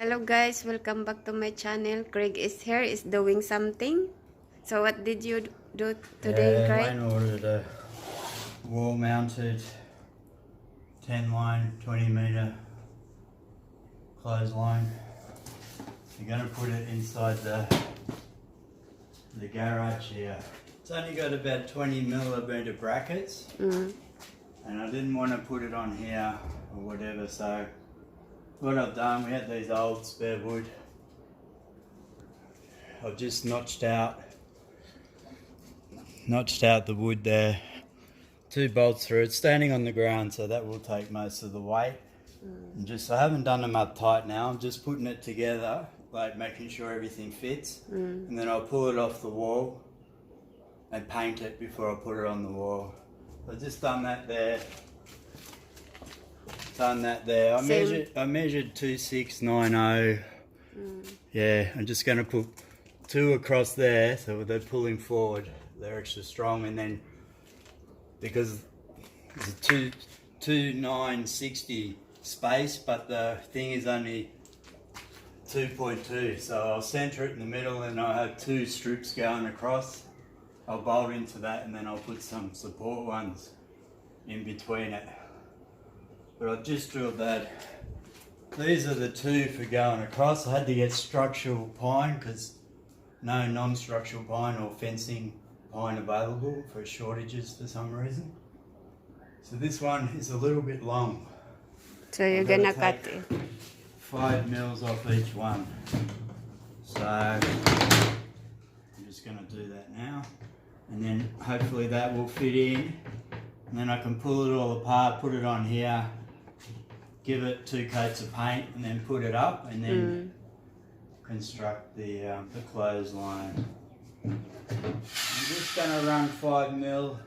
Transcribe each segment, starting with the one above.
Hello guys, welcome back to my channel. Craig is here, is doing something. So what did you do today, Craig? I ordered a wall mounted 10 line 20 metre clothesline. You're going to put it inside the garage here. It's only got about 20 millimetre brackets and I didn't want to put it on here or whatever, so what I've done, we had these old spare wood. I've just notched out the wood there. 2 bolts through. It's standing on the ground, so that will take most of the weight. And I haven't done them up tight now. I'm just putting it together, like making sure everything fits. And then I'll pull it off the wall and paint it before I put it on the wall. I've just done that there. I measured 2690. Yeah, I'm just going to put 2 across there, so they're pulling forward, they're extra strong, and then because it's a 2960 space, but the thing is only 2.2, so I'll center it in the middle and I'll have 2 strips going across. I'll bolt into that and then I'll put some support ones in between it. But I've just drilled that. These are the 2 for going across. I had to get structural pine because no non-structural pine or fencing pine available for shortages for some reason. So this one is a little bit long. So you're gonna cut it. 5 mils off each one. So I'm just gonna do that now. And then hopefully that will fit in. And then I can pull it all apart, put it on here, give it 2 coats of paint and then put it up and then construct the clothesline. I'm just going to run 5 mil.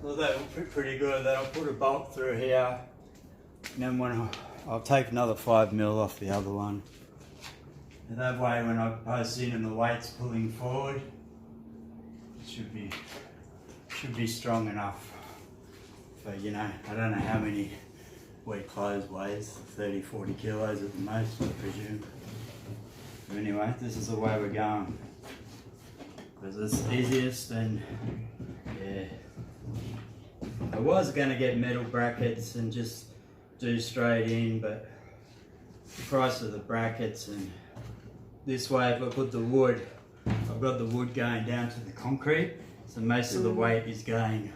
Well, that will fit pretty good. Then I'll put a bolt through here and then when I'll take another 5 mil off the other one. And that way when I post in and the weight's pulling forward, it should be strong enough. But you know, I don't know how many wet clothes weighs, 30-40 kilos at the most, I presume. But anyway, this is the way we're going. Because it's the easiest and yeah. I was going to get metal brackets and just do straight in, but the price of the brackets, and this way if I put the wood, I've got the wood going down to the concrete, so most of the weight is going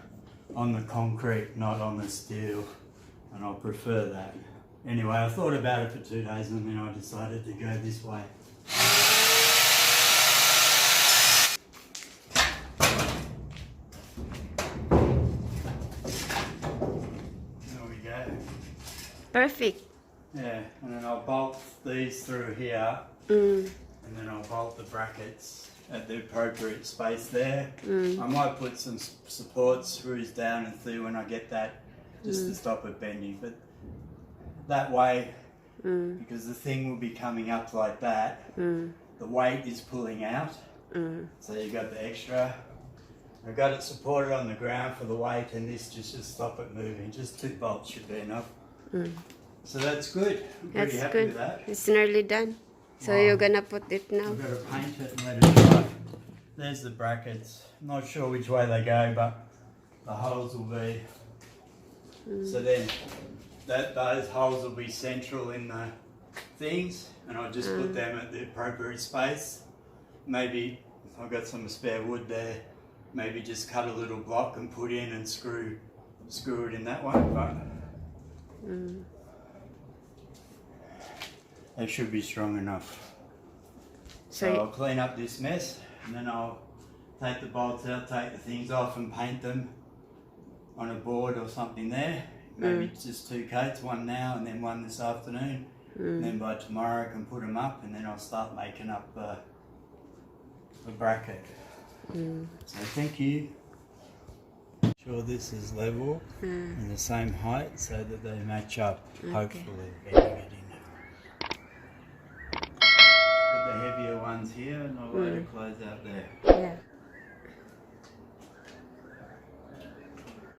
on the concrete, not on the steel, and I'll prefer that. Anyway, I thought about it for 2 days and then I decided to go this way. There we go. Perfect. Yeah, and then I'll bolt these through here, and then I'll bolt the brackets at the appropriate space there. I might put some support screws down and through when I get that, just to stop it bending. But that way, because the thing will be coming up like that, the weight is pulling out, so you got the extra. I've got it supported on the ground for the weight, and this just to stop it moving. Just 2 bolts should be enough. So that's good. I'm pretty happy with that. It's nearly done. So you're gonna put it now. I've got to paint it and let it dry. There's the brackets. I'm not sure which way they go, but the holes will be. So then those holes will be central in the things, and I'll just put them at the appropriate space. Maybe I've got some spare wood there. Maybe just cut a little block and put in and screw it in that one. But they should be strong enough. So I'll clean up this mess and then I'll take the bolts out, take the things off and paint them on a board or something there. Maybe just 2 coats, one now and then one this afternoon. And then by tomorrow I can put them up and then I'll start making up a bracket. So thank you. Sure this is level and the same height so that they match up, hopefully getting it in. Put the heavier ones here and I'll let it close out there. Yeah.